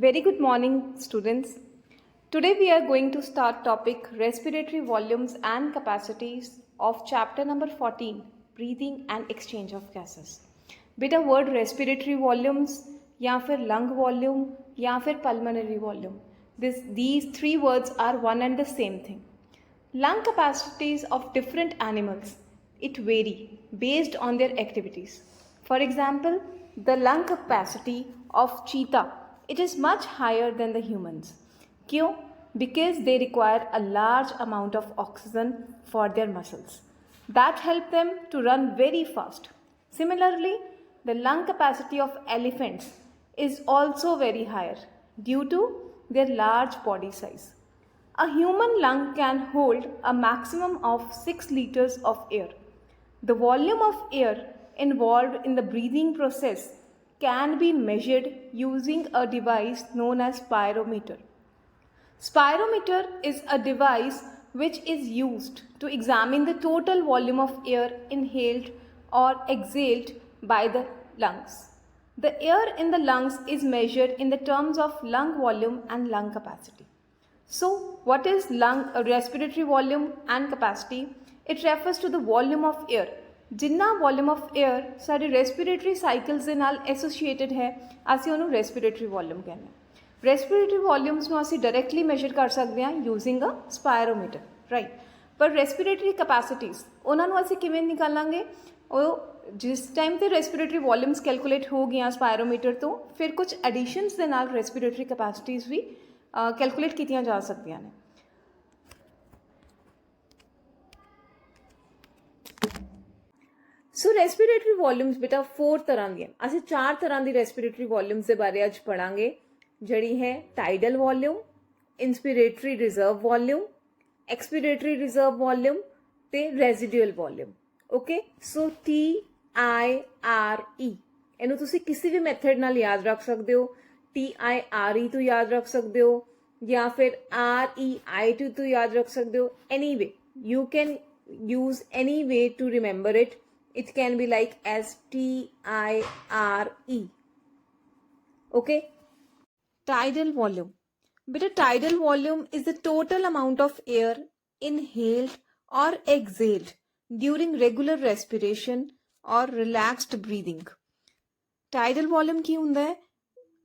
Very good morning, students. Today we are going to start topic respiratory volumes and capacities of chapter number 14, breathing and exchange of gases. बेटा word respiratory volumes या फिर lung volume या फिर pulmonary volume. These three words are one and the same thing. Lung capacities of different animals, it vary based on their activities. For example, the lung capacity of cheetah, it is much higher than the humans. क्यों? Because they require a large amount of oxygen for their muscles. That help them to run very fast. Similarly, the lung capacity of elephants is also very higher due to their large body size. A human lung can hold a maximum of 6 liters of air. The volume of air involved in the breathing process can be measured using a device known as spirometer. Spirometer is a device which is used to examine the total volume of air inhaled or exhaled by the lungs. The air in the lungs is measured in the terms of lung volume and lung capacity. So, what is respiratory volume and capacity? It refers to the volume of air. Jinnah volume of air सारी respiratory cycles ਦੇ ਨਾਲ associated है, ਅਸੀਂ ਉਹਨੂੰ respiratory volume ਕਹਿੰਦੇ ਹਾਂ. Respiratory volumes ਨੂੰ ਅਸੀਂ directly measure ਕਰ ਸਕਦੇ ਹਾਂ using a spirometer, right? ਪਰ respiratory capacities ਉਹਨਾਂ ਨੂੰ ਅਸੀਂ ਕਿਵੇਂ ਨਿਕਾਲਾਂਗੇ? ਉਹ ਜਿਸ ਟਾਈਮ ਤੇ respiratory volumes calculate ਹੋ ਗਈਆਂ spirometer ਤੋਂ, ਫਿਰ ਕੁਝ additions ਦੇ ਨਾਲ respiratory capacities ਵੀ ਕੈਲਕੂਲੇਟ ਕੀਤੀਆਂ ਜਾ ਸਕਦੀਆਂ ਨੇ. ਸੋ ਰੈਸਪੀਰੇਟਰੀ ਵੋਲਿਊਮਸ ਬੇਟਾ 4 ਤਰ੍ਹਾਂ ਦੀਆਂ, ਅਸੀਂ 4 ਤਰ੍ਹਾਂ ਦੀ ਰੈਸਪੀਰੇਟਰੀ ਵੋਲਿਊਮਸ ਦੇ ਬਾਰੇ ਅੱਜ ਪੜਾਂਗੇ, ਜਿਹੜੀ ਹੈ tidal volume, inspiratory reserve volume, expiratory reserve volume ਤੇ residual volume. Okay, so TIRE ਇਹਨੂੰ ਤੁਸੀਂ ਕਿਸੇ ਵੀ ਮੈਥਡ ਨਾਲ ਯਾਦ ਰੱਖ ਸਕਦੇ ਹੋ. TIRE ਤੋਂ ਯਾਦ ਰੱਖ ਸਕਦੇ ਹੋ ਜਾਂ ਫਿਰ REIT ਤੋਂ ਯਾਦ ਰੱਖ ਸਕਦੇ ਹੋ. Anyway, you can use any way to remember it. It can be like as TIRE. Okay? Tidal volume. Beta tidal volume is the total amount of air inhaled or exhaled during regular respiration or relaxed breathing. Tidal volume ਕੀ ਹੁੰਦਾ ਹੈ?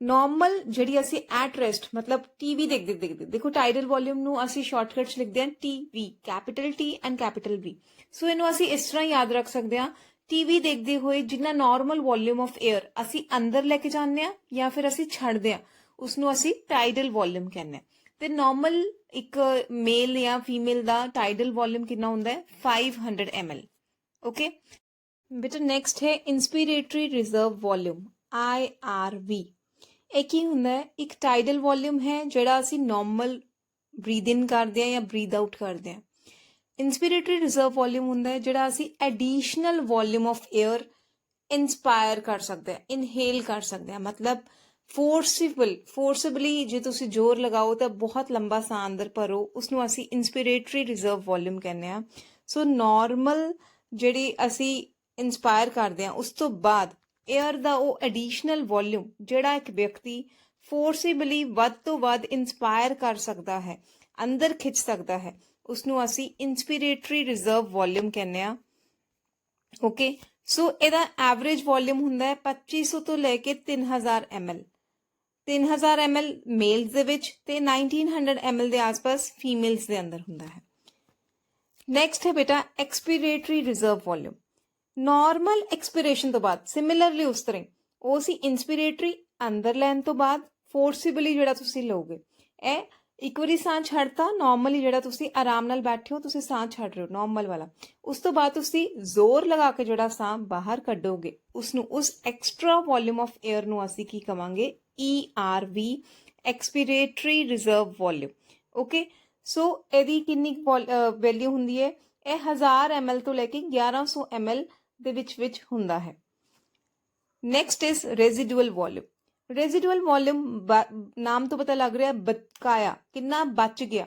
Normal ਜਿਹੜੀ ਅਸੀਂ at rest ਮਤਲਬ TV ਦੇਖਦੇ ਦੇਖੋ tidal volume ਨੂੰ ਅਸੀਂ shortcut 'ਚ ਲਿਖਦੇ ਹਾਂ TV, capital T and capital V. ਸੋ ਇਹਨੂੰ ਅਸੀਂ ਇਸ ਤਰ੍ਹਾਂ ਯਾਦ ਰੱਖ ਸਕਦੇ ਹਾਂ, ਟੀਵੀ ਦੇਖਦੇ ਹੋਏ ਜਿੰਨਾ ਨਾਰਮਲ ਵੋਲਿਊਮ ਆਫ ਏਅਰ ਅਸੀਂ ਅੰਦਰ ਲੈ ਕੇ ਜਾਂਦੇ ਹਾਂ ਜਾਂ ਫਿਰ ਅਸੀਂ ਛੱਡਦੇ ਹਾਂ, ਉਸਨੂੰ ਅਸੀਂ ਟਾਈਡਲ ਵੋਲਿਊਮ ਕਹਿੰਦੇ ਹਾਂ. ਤੇ ਨਾਰਮਲ ਇੱਕ ਮੇਲ ਜਾਂ ਫੀਮੇਲ ਦਾ ਟਾਈਡਲ ਵੋਲਿਊਮ ਕਿੰਨਾ ਹੁੰਦਾ ਹੈ? 500 ml. ਓਕੇ ਬੇਟਾ ਨੈਕਸਟ ਹੈ ਇਨਸਪੀਰੇਟਰੀ ਰਿਜ਼ਰਵ ਵੋਲਿਊਮ, IRV. ਇਹ ਕੀ ਹੁੰਦਾ ਹੈ? ਇੱਕ ਟਾਈਡਲ ਵੋਲਿਊਮ ਹੈ ਜਿਹੜਾ ਅਸੀਂ ਨਾਰਮਲ ਬਰੀਦ ਇਨ ਕਰਦੇ ਹਾਂ ਜਾਂ ਬਰੀਦ ਆਊਟ ਕਰਦੇ ਹਾਂ. ਇਨਸਪੀਰੇਟਰੀ ਰਿਜ਼ਰਵ ਵੋਲਿਊਮ ਹੁੰਦਾ ਹੈ ਜਿਹੜਾ ਅਸੀਂ additional volume of air inspire ਕਰ ਸਕਦੇ ਹਾਂ, ਇਨਹੇਲ ਕਰ ਸਕਦੇ ਹਾਂ. ਮਤਲਬ ਫੋਰਸਬਲੀ ਜੇ ਤੁਸੀਂ ਜ਼ੋਰ ਲਗਾਓ ਤਾਂ ਬਹੁਤ ਲੰਬਾ ਸਾਹ ਅੰਦਰ ਭਰੋ, ਉਸਨੂੰ ਅਸੀਂ ਇਨਸਪੀਰੇਟਰੀ ਰਿਜ਼ਰਵ ਵੋਲਿਊਮ ਕਹਿੰਦੇ ਹਾਂ. ਸੋ ਨਾਰਮਲ ਜਿਹੜੀ ਅਸੀਂ ਇਨਸਪਾਇਰ ਕਰਦੇ ਹਾਂ ਉਸ ਤੋਂ ਬਾਅਦ ਏਅਰ ਦਾ ਉਹ ਐਡੀਸ਼ਨਲ ਵੋਲਿਊਮ ਜਿਹੜਾ ਇੱਕ ਵਿਅਕਤੀ ਫੋਰਸੇਬਲੀ ਵੱਧ ਤੋਂ ਵੱਧ ਇਨਸਪਾਇਰ ਕਰ ਸਕਦਾ ਹੈ, ਅੰਦਰ ਖਿੱਚ ਸਕਦਾ ਹੈ, ਉਸਨੂੰ ਅਸੀਂ ਇਨਸਪੀਰੇਟਰੀ ਰਿਜ਼ਰਵ ਵੋਲਿਊਮ ਕਹਿੰਦੇ ਹਾਂ. ਓਕੇ, ਸੋ ਇਹਦਾ ਐਵਰੇਜ ਵੋਲਿਊਮ ਹੁੰਦਾ ਹੈ 2500 ਤੋਂ ਲੈ ਕੇ 3000 ml. 3000 ml ਮੇਲਸ ਦੇ ਵਿੱਚ ਤੇ 1900 ml ਦੇ ਆਸ-ਪਾਸ ਫੀਮੇਲਸ ਦੇ ਅੰਦਰ ਹੁੰਦਾ ਹੈ. ਨੈਕਸਟ ਹੈ ਬੇਟਾ ਐਕਸਪੀਰੇਟਰੀ ਰਿਜ਼ਰਵ ਵੋਲਿਊਮ. ਨਾਰਮਲ ਐਕਸਪੀਰੇਸ਼ਨ ਤੋਂ ਬਾਅਦ ਸਿਮਿਲਰਲੀ ਉਸ ਤਰ੍ਹਾਂ ਉਹ ਸੀ ਇਨਸਪੀਰੇਟਰੀ ਅੰਦਰ ਲੈਣ ਤੋਂ ਬਾਅਦ ਫੋਰਸਿਬਲੀ ਜਿਹੜਾ ਤੁਸੀਂ ਲਓਗੇ. ਇਹ ਇੱਕ ਵਾਰੀ ਸਾਹ ਛੱਡਤਾ, ਨਾਰਮਲੀ ਜਿਹੜਾ ਤੁਸੀਂ ਆਰਾਮ ਨਾਲ ਬੈਠੇ ਹੋ ਤੁਸੀਂ ਸਾਹ ਛੱਡ ਰਹੇ ਹੋ ਨਾਰਮਲ ਵਾਲਾ, ਉਸ ਤੋਂ ਬਾਅਦ ਤੁਸੀਂ ਜ਼ੋਰ ਲਗਾ ਕੇ ਜਿਹੜਾ ਸਾਹ ਬਾਹਰ ਕੱਢੋਗੇ ਉਸਨੂੰ, ਉਸ ਐਕਸਟਰਾ ਵੋਲਿਊਮ ਆਫ ਏਅਰ ਨੂੰ ਅਸੀਂ ਕੀ ਕਵਾਂਗੇ? ERV, expiratory reserve volume. Okay, so ਇਹਦੀ ਕਿੰਨੀ ਵੈਲਿਊ ਹੁੰਦੀ ਹੈ? ਇਹ 1000 ml ਤੋਂ ਲੈ ਕੇ 1100 ml ਦੇ ਵਿੱਚ ਹੁੰਦਾ ਹੈ. Next is residual volume. Residual volume ਨਾਮ ਤੋਂ ਪਤਾ ਲੱਗ ਰਿਹਾ ਬਕਾਇਆ, ਕਿੰਨਾ ਬਚ ਗਿਆ.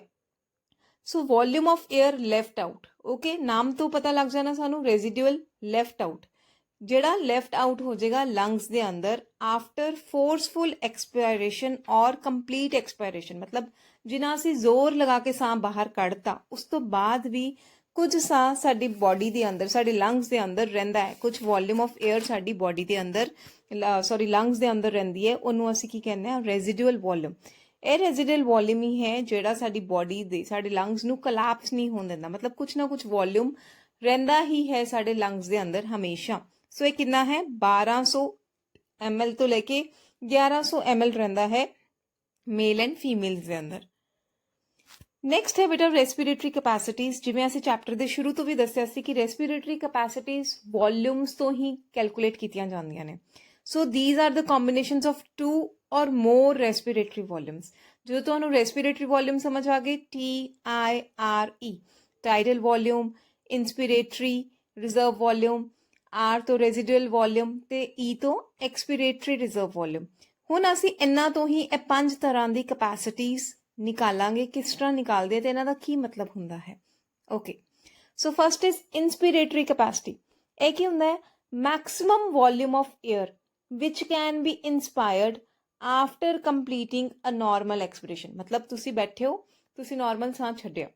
So volume of air left out. Okay, ਨਾਮ ਤੋਂ ਪਤਾ ਲੱਗ ਜਾਣਾ ਸਾਨੂੰ ਰੈਜ਼ੀਡੂਅਲ ਲੈਫਟ ਆਊਟ. ਜਿਹੜਾ ਲੈਫਟ ਆਊਟ ਹੋ ਜਾਏਗਾ ਲੰਗਸ ਦੇ ਅੰਦਰ ਆਫਟਰ ਫੋਰਸਫੁਲ ਐਕਸਪਾਇਰੇਸ਼ਨ ਔਰ ਕੰਪਲੀਟ ਐਕਸਪਾਇਰੇਸ਼ਨ, ਮਤਲਬ ਜਿਨ੍ਹਾਂ ਅਸੀਂ ਜ਼ੋਰ ਲਗਾ ਕੇ ਸਾਹ ਬਾਹਰ ਕੱਢਤਾ ਉਸ ਤੋਂ ਬਾਅਦ ਵੀ ਕੁਝ ਸਾਹ ਸਾਡੀ ਬੋਡੀ ਦੇ ਅੰਦਰ, ਸਾਡੇ ਲੰਗਸ ਦੇ ਅੰਦਰ ਰਹਿੰਦਾ ਹੈ, ਕੁਝ ਵੋਲਿਊਮ ਆਫ 에ਅਰ ਸਾਡੀ ਬੋਡੀ ਦੇ ਅੰਦਰ ਲੰਗਸ ਦੇ ਅੰਦਰ ਰਹਿੰਦੀ ਹੈ, ਉਹਨੂੰ ਅਸੀਂ ਕੀ ਕਹਿੰਦੇ ਹਾਂ, ਰੈਜ਼ੀਡੂਅਲ ਵੋਲਿਊਮ। ਇਹ ਰੈਜ਼ੀਡੂਅਲ ਵੋਲਿਊਮ ਹੀ ਹੈ ਜਿਹੜਾ ਸਾਡੀ ਬੋਡੀ ਦੇ, ਸਾਡੇ ਲੰਗਸ ਨੂੰ ਕੋਲੈਪਸ ਨਹੀਂ ਹੋਣ ਦਿੰਦਾ, ਮਤਲਬ ਕੁਝ ਨਾ ਕੁਝ ਵੋਲਿਊਮ ਰਹਿੰਦਾ ਹੀ ਹੈ ਸਾਡੇ ਲੰਗਸ ਦੇ ਅੰਦਰ ਹਮੇਸ਼ਾ। ਸੋ ਇਹ ਕਿੰਨਾ ਹੈ, 1200 ml ਤੋਂ ਲੈ ਕੇ 1100 ml ਰਹਿੰਦਾ ਹੈ ਮੇਲ ਐਂਡ ਫੀਮੇਲਸ ਦੇ ਅੰਦਰ। ਨੈਕਸਟ ਹੈ ਬੇਟਾ ਰੈਸਪੀਰੇਟਰੀ ਕੈਪੈਸਿਟੀਜ਼। ਜਿਵੇਂ ਅਸੀਂ ਚੈਪਟਰ ਦੇ ਸ਼ੁਰੂ ਤੋਂ ਵੀ ਦੱਸਿਆ ਸੀ ਕਿ ਰੈਸਪੀਰੇਟਰੀ ਕੈਪੈਸਿਟੀਜ਼ ਵੋਲਿਊਮਸ ਤੋਂ ਹੀ ਕੈਲਕੂਲੇਟ ਕੀਤੀਆਂ ਜਾਂਦੀਆਂ ਨੇ। So these are the combinations of 2 or more respiratory volumes। ਜਦੋਂ ਤੁਹਾਨੂੰ respiratory volume ਸਮਝ ਆ ਗਈ, TIRE, tidal volume, inspiratory reserve volume, R ਤੋਂ residual volume ਤੇ E ਤੋਂ expiratory reserve volume। ਹੁਣ ਅਸੀਂ ਇਹਨਾਂ ਤੋਂ ਹੀ ਇਹ 5 ਤਰ੍ਹਾਂ ਦੀ ਕੈਪੈਸਿਟੀਜ਼ ਨਿਕਾਲਾਂਗੇ। ਕਿਸ ਤਰ੍ਹਾਂ ਨਿਕਾਲਦੇ ਤੇ ਇਹਨਾਂ ਦਾ ਕੀ ਮਤਲਬ ਹੁੰਦਾ ਹੈ। Okay, so first is inspiratory capacity। ਇਹ ਕੀ ਹੁੰਦਾ ਹੈ, maximum volume of air which can be inspired after completing a normal expiration. ਮਤਲਬ ਤੁਸੀਂ ਬੈਠੇ ਹੋ, ਤੁਸੀਂ ਨਾਰਮਲ ਸਾਹ ਛੱਡਿਆ,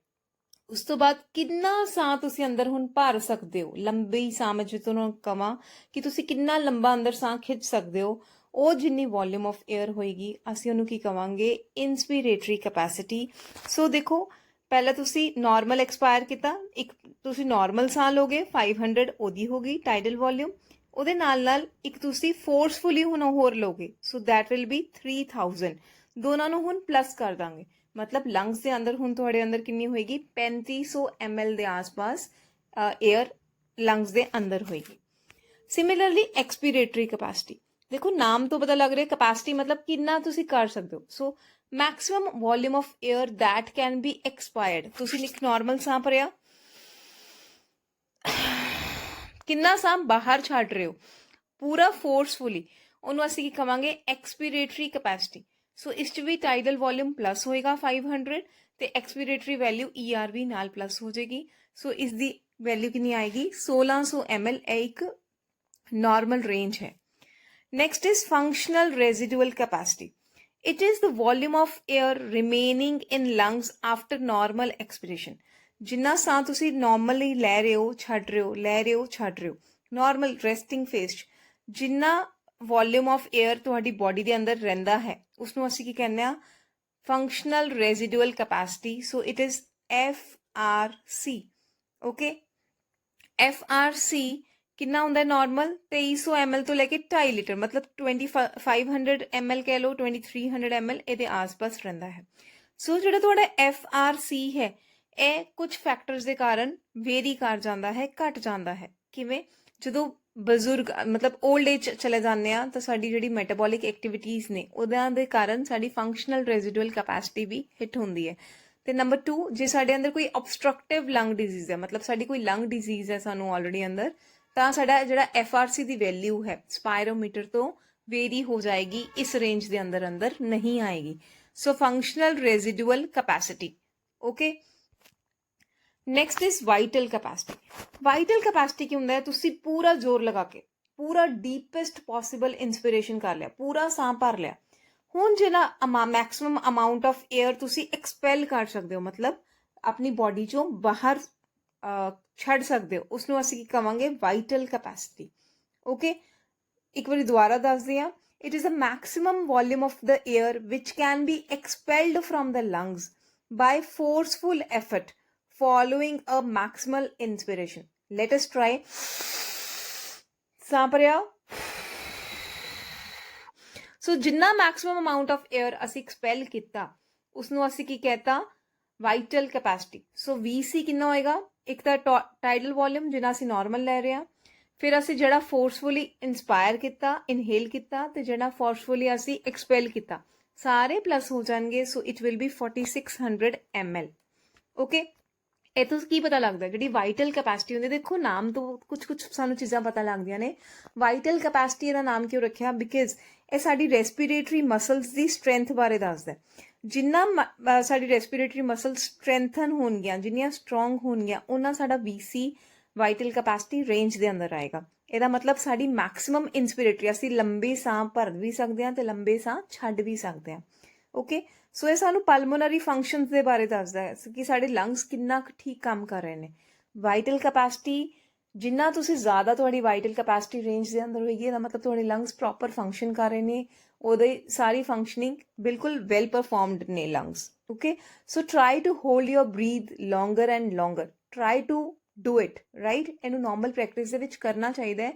ਉਸ ਤੋਂ ਬਾਅਦ ਕਿੰਨਾ ਸਾਹ ਤੁਸੀਂ ਅੰਦਰ ਹੁਣ ਭਰ ਸਕਦੇ ਹੋ। ਲੰਬੀ ਸਾਹ ਮੈਂ ਜੇ ਤੁਹਾਨੂੰ ਕਹਾਂ ਕਿ ਤੁਸੀਂ ਕਿੰਨਾ ਲੰਬਾ ਅੰਦਰ ਸਾਹ ਖਿੱਚ ਸਕਦੇ ਹੋ, ਉਹ ਜਿੰਨੀ ਵੋਲਿਊਮ ਆਫ 에ਅਰ ਹੋਏਗੀ ਅਸੀਂ ਉਹਨੂੰ ਕੀ ਕਵਾਂਗੇ, ਇਨਸਪੀਰੇਟਰੀ ਕੈਪੈਸਿਟੀ। ਸੋ ਦੇਖੋ, ਪਹਿਲਾਂ ਤੁਸੀਂ ਨਾਰਮਲ ਐਕਸਪਾਇਰ ਕੀਤਾ, ਇੱਕ ਤੁਸੀਂ ਨਾਰਮਲ ਸਾਹ ਲੋਗੇ 500, ਉਹਦੀ ਹੋ ਗਈ ਟਾਈਡਲ ਵੋਲਿਊਮ। ਉਹਦੇ ਨਾਲ ਇੱਕ ਤੁਸੀਂ ਫੋਰਸਫੁਲੀ ਹੁਣ ਹੋਰ ਲੋਗੇ, ਸੋ ਦੈਟ ਵਿਲ ਬੀ 3000। ਦੋਨਾਂ ਨੂੰ ਹੁਣ ਪਲੱਸ ਕਰ ਦਾਂਗੇ, ਮਤਲਬ ਲੰਗਸ ਦੇ ਅੰਦਰ ਹੁਣ ਤੁਹਾਡੇ ਅੰਦਰ ਕਿੰਨੀ ਹੋਏਗੀ, 3500 ml ਦੇ ਆਸ-ਪਾਸ 에ਅਰ ਲੰਗਸ ਦੇ ਅੰਦਰ ਹੋਏਗੀ। ਸਿਮਿਲਰਲੀ ਐਕਸਪੀਰੇਟਰੀ ਕੈਪੈਸਿਟੀ, ਦੇਖੋ ਨਾਮ ਤੋਂ ਪਤਾ ਲੱਗ ਰਿਹਾ ਕੈਪੈਸਿਟੀ ਮਤਲਬ ਕਿੰਨਾ ਤੁਸੀਂ ਕਰ ਸਕਦੇ ਹੋ। So maximum volume of air that can be expired. ਤੁਸੀਂ ਇੱਕ ਨਾਰਮਲ ਸਾਹ ਭਰਿਆ, ਕਿੰਨਾ ਸਾਹ ਬਾਹਰ ਛੱਡ ਰਹੇ ਹੋ ਪੂਰਾ ਫੋਰਸਫੁਲੀ, ਉਹਨੂੰ ਅਸੀਂ ਕੀ ਕਵਾਂਗੇ, ਐਕਸਪੀਰੇਟਰੀ ਕੈਪੈਸਿਟੀ। ਸੋ ਇਸ 'ਚ ਵੀ ਟਾਈਡਲ ਵੋਲਿਊਮ ਪਲੱਸ ਹੋਏਗਾ 500 ਤੇ ਐਕਸਪੀਰੇਟਰੀ ਵੈਲਿਊ ER ਵੀ ਨਾਲ ਪਲੱਸ ਹੋ ਜਾਏਗੀ। ਸੋ ਇਸ ਦੀ ਵੈਲਿਊ ਕਿੰਨੀ ਆਏਗੀ, 1600 ml। ਇਹ ਇੱਕ ਨਾਰਮਲ ਰੇਂਜ ਹੈ। Next is functional residual capacity. It is the volume of air remaining in lungs after normal expiration. ਜਿੰਨਾ ਸਾਹ ਤੁਸੀਂ ਨਾਰਮਲੀ ਲੈ ਰਹੇ ਹੋ, ਛੱਡ ਰਹੇ ਹੋ, ਲੈ ਰਹੇ ਹੋ, ਛੱਡ ਰਹੇ ਹੋ, ਨਾਰਮਲ ਰੈਸਟਿੰਗ ਫੇਸ 'ਚ ਜਿੰਨਾ ਵੋਲਿਊਮ ਆਫ 에ਅਰ ਤੁਹਾਡੀ ਬੋਡੀ ਦੇ ਅੰਦਰ ਰਹਿੰਦਾ ਹੈ ਉਸਨੂੰ ਅਸੀਂ ਕੀ ਕਹਿੰਦੇ ਆ, functional residual capacity. So it is FRC। Okay, FRC ਕਿੰਨਾ ਹੁੰਦਾ ਨਾਰਮਲ, 2300 ml ਤੋਂ ਲੈ ਕੇ 2.5 ਲੀਟਰ, ਮਤਲਬ 2500 ml ਕਹਿ ਲਓ, 2300 ml ਇਹਦੇ ਆਸ-ਪਾਸ ਰਹਿੰਦਾ ਹੈ। ਸੋ ਜਿਹੜਾ ਤੁਹਾਡਾ FRC ਹੈ ਇਹ ਕੁਝ ਫੈਕਟਰਸ ਦੇ ਕਾਰਨ ਵੇਰੀ ਕਰ ਜਾਂਦਾ ਹੈ, ਘਟ ਜਾਂਦਾ ਹੈ। ਕਿਵੇਂ, ਜਦੋਂ ਬਜ਼ੁਰਗ ਮਤਲਬ 올ਡ ਏਜ ਚਲੇ ਜਾਂਦੇ ਆ ਤਾਂ ਸਾਡੀ ਜਿਹੜੀ ਮੈਟਾਬੋਲਿਕ ਐਕਟੀਵਿਟੀਜ਼ ਨੇ ਉਹਨਾਂ ਦੇ ਕਾਰਨ ਸਾਡੀ ਫੰਕਸ਼ਨਲ ਰੈਜ਼ੀਡੂਅਲ ਕੈਪੈਸਿਟੀ ਵੀ ਹਿੱਟ ਹੁੰਦੀ ਹੈ। ਤੇ ਨੰਬਰ 2, ਜੇ ਸਾਡੇ ਅੰਦਰ ਕੋਈ obstructive ਲੰਗ ਡਿਜ਼ੀਜ਼ ਹੈ, ਮਤਲਬ ਸਾਡੀ ਕੋਈ ਲੰਗ ਡਿਜ਼ੀਜ਼ ਹੈ ਸਾਨੂੰ ਆਲਰੇਡੀ ਅੰਦਰ, ਤਾਂ ਸਾਡਾ ਜਿਹੜਾ FRC ਦੀ ਵੈਲਿਊ ਹੈ ਸਪਾਇਰੋਮੀਟਰ ਤੋਂ ਵੇਰੀ ਹੋ ਜਾਏਗੀ, ਇਸ ਰੇਂਜ ਦੇ ਅੰਦਰ ਨਹੀਂ ਆਏਗੀ। So functional residual capacity. Okay, next is vital capacity. Vital capacity ਕੀ ਹੁੰਦਾ ਹੈ, ਤੁਸੀਂ ਪੂਰਾ ਜ਼ੋਰ ਲਗਾ ਕੇ ਪੂਰਾ ਡੀਪੈਸਟ ਪੋਸੀਬਲ ਇਨਸਪੀਰੇਸ਼ਨ ਕਰ ਲਿਆ, ਪੂਰਾ ਸਾਹ ਭਰ ਲਿਆ, ਹੁਣ ਜਿਹੜਾ ਮੈਕਸਿਮਮ ਅਮਾਊਂਟ ਆਫ 에ਅਰ ਤੁਸੀਂ ਐਕਸਪੈਲ ਕਰ ਸਕਦੇ ਹੋ, ਮਤਲਬ ਆਪਣੀ ਬੋਡੀ ਚੋਂ ਬਾਹਰ ਛੱਡ ਸਕਦੇ ਹੋ, ਉਸਨੂੰ ਅਸੀਂ ਕੀ ਕਵਾਂਗੇ, ਵਾਈਟਲ ਕੈਪੈਸਿਟੀ। ਓਕੇ, ਇੱਕ ਵਾਰੀ ਦੁਬਾਰਾ ਦੱਸਦੇ ਹਾਂ, it is the maximum volume of the air which can be expelled from the lungs by forceful effort following a maximal inspiration. Let us try. ਸਾਹ ਭਰਿਆ, ਸੋ ਜਿੰਨਾ ਮੈਕਸਿਮਮ ਅਮਾਊਂਟ ਆਫ 에ਅਰ ਅਸੀਂ expel ਕੀਤਾ ਉਸਨੂੰ ਅਸੀਂ ਕੀ ਕਹਿਤਾ, ਵਾਈਟਲ ਕੈਪੈਸਿਟੀ। ਸੋ VC ਕਿੰਨਾ ਹੋਏਗਾ, ਇੱਕ ਤਾਂ ਟਾਈਡਲ ਵੋਲਿਊਮ ਜਿੰਨਾ ਅਸੀਂ ਨਾਰਮਲ ਲੈ ਰਹੇ ਹਾਂ, ਫਿਰ ਅਸੀਂ ਜਿਹੜਾ ਫੋਰਸਫੁਲੀ ਇੰਸਪਾਇਰ ਕੀਤਾ, ਇਨਹੇਲ ਕੀਤਾ, ਤੇ ਜਿਹੜਾ ਫੋਰਸਫੁਲੀ ਅਸੀਂ ਐਕਸਪੈਲ ਕੀਤਾ, ਸਾਰੇ ਪਲੱਸ ਹੋ ਜਾਣਗੇ। So it will be 4600 ml। Okay, ਇਹ ਤੋਂ ਕੀ ਪਤਾ ਲੱਗਦਾ, ਜਿਹੜੀ ਵਾਈਟਲ ਕੈਪੈਸਿਟੀ ਹੁੰਦੀ, ਦੇਖੋ ਨਾਮ ਤੋਂ ਕੁਝ ਸਾਨੂੰ ਚੀਜ਼ਾਂ ਪਤਾ ਲੱਗਦੀਆਂ ਨੇ। ਵਾਈਟਲ ਕੈਪੈਸਿਟੀ ਦਾ ਨਾਮ ਕਿਉਂ ਰੱਖਿਆ, ਬਿਕਾਜ਼ ਇਹ ਸਾਡੀ ਰੈਸਪੀਰੇਟਰੀ ਮਸਲਸ ਦੀ ਸਟਰੈਂਥ ਬਾਰੇ ਦੱਸਦਾ। ਜਿੰਨਾ ਸਾਡੀ ਰੈਸਪੀਰੇਟਰੀ ਮਸਲ ਸਟਰੈਂਥਨ ਹੋਣਗੀਆਂ, ਜਿੰਨੀਆਂ ਸਟਰੋਂਗ ਹੋਣਗੀਆਂ, ਉਹਨਾਂ ਸਾਡਾ VC ਵਾਈਟਲ ਕੈਪੈਸਿਟੀ ਰੇਂਜ ਦੇ ਅੰਦਰ ਆਏਗਾ। ਇਹਦਾ ਮਤਲਬ ਸਾਡੀ ਮੈਕਸਿਮਮ ਇਨਸਪੀਰੇਟਰੀ, ਅਸੀਂ ਲੰਬੇ ਸਾਹ ਭਰ ਵੀ ਸਕਦੇ ਹਾਂ ਤੇ ਲੰਬੇ ਸਾਹ ਛੱਡ ਵੀ ਸਕਦੇ ਹਾਂ। ਓਕੇ, ਸੋ ਇਹ ਸਾਨੂੰ ਪਲਮੋਨਰੀ ਫੰਕਸ਼ਨਸ ਦੇ ਬਾਰੇ ਦੱਸਦਾ ਹੈ ਕਿ ਸਾਡੇ ਲੰਗਸ ਕਿੰਨਾ ਕੁ ਠੀਕ ਕੰਮ ਕਰ ਰਹੇ ਨੇ। ਵਾਈਟਲ ਕੈਪੈਸਿਟੀ, ਜਿੰਨਾ ਤੁਸੀਂ ਜ਼ਿਆਦਾ ਤੁਹਾਡੀ ਵਾਈਟਲ ਕੈਪੈਸਿਟੀ ਰੇਂਜ ਦੇ ਅੰਦਰ ਹੋਏਗੀ, ਇਹਦਾ ਮਤਲਬ ਤੁਹਾਡੇ ਲੰਗਸ ਪ੍ਰੋਪਰ ਫੰਕਸ਼ਨ ਕਰ ਰਹੇ ਨੇ, ਉਹਦੇ ਸਾਰੀ ਫੰਕਸ਼ਨਿੰਗ ਬਿਲਕੁਲ ਵੈਲ ਪਰਫਾਰਮਡ ਨੇ lungs. Okay, so try to hold your breath longer and longer, try to do it right. ਇਹਨੂੰ ਨੋਰਮਲ ਪ੍ਰੈਕਟਿਸ ਦੇ ਵਿੱਚ ਕਰਨਾ ਚਾਹੀਦਾ ਹੈ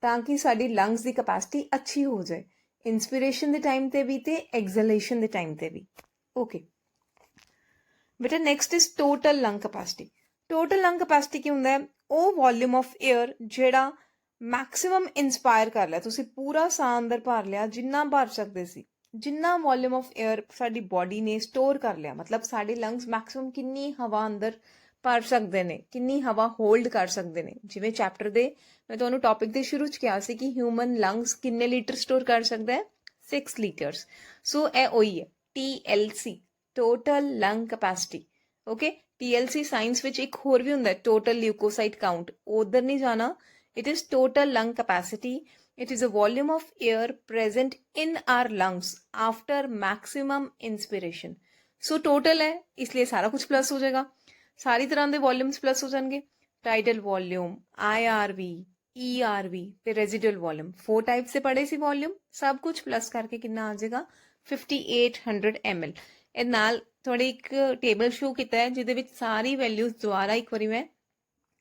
ਤਾਂ ਕਿ ਸਾਡੀ ਲੰਗਸ ਦੀ ਕੈਪੈਸਿਟੀ ਅੱਛੀ ਹੋ ਜਾਏ, ਇੰਸਪੀਰੇਸ਼ਨ ਦੇ ਟਾਈਮ ਤੇ ਵੀ ਤੇ ਐਗਜ਼ਲੇਸ਼ਨ ਦੇ ਟਾਈਮ ਤੇ ਵੀ। ਓਕੇ ਬੇਟਾ, next is total lung capacity. Total lung capacity ਕੀ ਹੁੰਦਾ ਹੈ? ਉਹ ਵੋਲਿਊਮ ਆਫ ਏਅਰ ਜਿਹੜਾ ਮੈਕਸਿਮਮ ਇੰਸਪਾਇਰ ਕਰ ਲਿਆ, ਤੁਸੀਂ ਪੂਰਾ ਸਾਹ ਅੰਦਰ ਭਰ ਲਿਆ ਜਿੰਨਾ ਭਰ ਸਕਦੇ ਸੀ, ਜਿੰਨਾ ਵੋਲਿਊਮ ਆਫ ਏਅਰ ਸਾਡੀ ਬੋਡੀ ਨੇ ਸਟੋਰ ਕਰ ਲਿਆ, ਮਤਲਬ ਸਾਡੇ ਲੰਗਸ ਮੈਕਸਿਮਮ ਕਿੰਨੀ ਹਵਾ ਅੰਦਰ ਭਰ ਸਕਦੇ ਨੇ, ਕਿੰਨੀ ਹਵਾ ਹੋਲਡ ਕਰ ਸਕਦੇ ਨੇ। ਜਿਵੇਂ ਚੈਪਟਰ ਦੇ ਮੈਂ ਤੁਹਾਨੂੰ ਟੌਪਿਕ ਦੇ ਸ਼ੁਰੂ 'ਚ ਕਿਹਾ ਸੀ ਕਿ ਹਿਊਮਨ ਲੰਗਸ ਕਿੰਨੇ ਲੀਟਰ ਸਟੋਰ ਕਰ ਸਕਦਾ ਹੈ? 6 ਲੀਟਰਸ। ਸੋ ਇਹ ਉਹੀ ਹੈ TLC, total lung capacity. Okay, TLC science ਵਿੱਚ ਇੱਕ ਹੋਰ ਵੀ ਹੁੰਦਾ ਹੈ, ਟੋਟਲ ਲਿਊਕੋਸਾਈਟ ਕਾਊਂਟ, ਉਧਰ ਨਹੀਂ ਜਾਣਾ। It is total lung capacity, it is a volume of air present in our lungs after maximum inspiration। so total है इसलिए सारा कुछ प्लस हो जाएगा, सारी तरह के वॉल्यूम्स प्लस हो जाएंगे। टाइडल वॉल्यूम, IRV, ERV ਤੇ रेजिडुअल वॉल्यूम, 4 टाइप से पढ़े सी वॉल्यूम, सब कुछ प्लस करके कितना आ जाएगा 5800 ml। ਇਹ ਨਾਲ थोड़ी एक टेबल शो किया है जिहदे विच सारी वैल्यूज दोबारा एक बारी मैं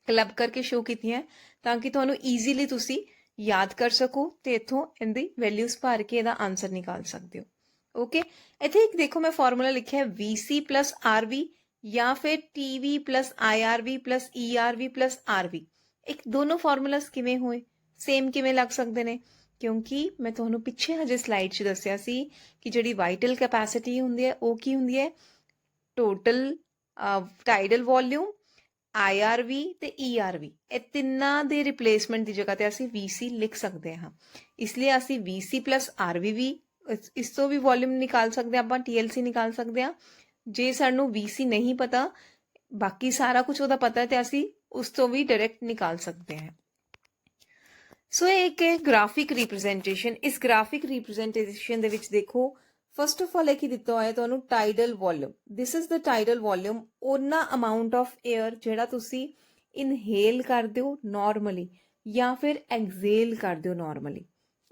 क्लब करके शो की है ताकि तुहानू ईजीली तुसी याद कर सको तो इतों इनकी वैल्यूज भर के इहदा आंसर निकाल सकते हो। ओके, इत्थे एक देखो मैं फॉर्मूला लिखा है VC प्लस RV या फिर TV plus IRV plus ERV plus RV। एक दोनों फॉर्मूलास किवें होए, सेम किवें लग सकते हैं? क्योंकि मैं तुहानू पिछे हजे स्लाइड 'च दस्सिया सी कि जिहड़ी वाइटल कैपेसिटी हुंदी है वो की हुंदी है? टोटल टाइडल वॉल्यूम, IRV ਤੇ ERV, ਇਹ ਤਿੰਨਾਂ ਦੇ ਰਿਪਲੇਸਮੈਂਟ ਦੀ ਜਗ੍ਹਾ ਤੇ ਅਸੀਂ VC ਲਿਖ ਸਕਦੇ ਹਾਂ। ਇਸ ਲਈ ਅਸੀਂ VC plus RV ਵੀ ਇਸ ਤੋਂ ਵੀ ਵੋਲਿਊਮ ਨਿਕਾਲ ਸਕਦੇ ਹਾਂ, ਆਪਾਂ TLC ਨਿਕਾਲ ਸਕਦੇ ਹਾਂ। ਜੇ ਸਾਨੂੰ VC ਨਹੀਂ ਪਤਾ, ਬਾਕੀ ਸਾਰਾ ਕੁਝ ਉਹਦਾ ਪਤਾ ਤੇ ਅਸੀਂ ਉਸ ਤੋਂ ਵੀ ਡਾਇਰੈਕਟ ਨਿਕਾਲ ਸਕਦੇ ਹਾਂ। ਸੋ ਇਹ ਇੱਕ ਹੈ ਗ੍ਰਾਫਿਕ ਰਿਪਰੈਜ਼ੈਂਟੇਸ਼ਨ। ਇਸ ਗ੍ਰਾਫਿਕ ਰਿਪਰੈਜ਼ੈਂਟੇਸ਼ਨ ਦੇ ਵਿੱਚ ਦੇਖੋ, फस्ट ऑफ ऑल एक ही दिता होया तुहानू tidal volume. This is the tidal volume, ओना अमाउंट ऑफ एयर जिहड़ा तुसी इनहेल करदे हो नॉर्मली या फिर एक्सेल करदे हो नॉर्मली।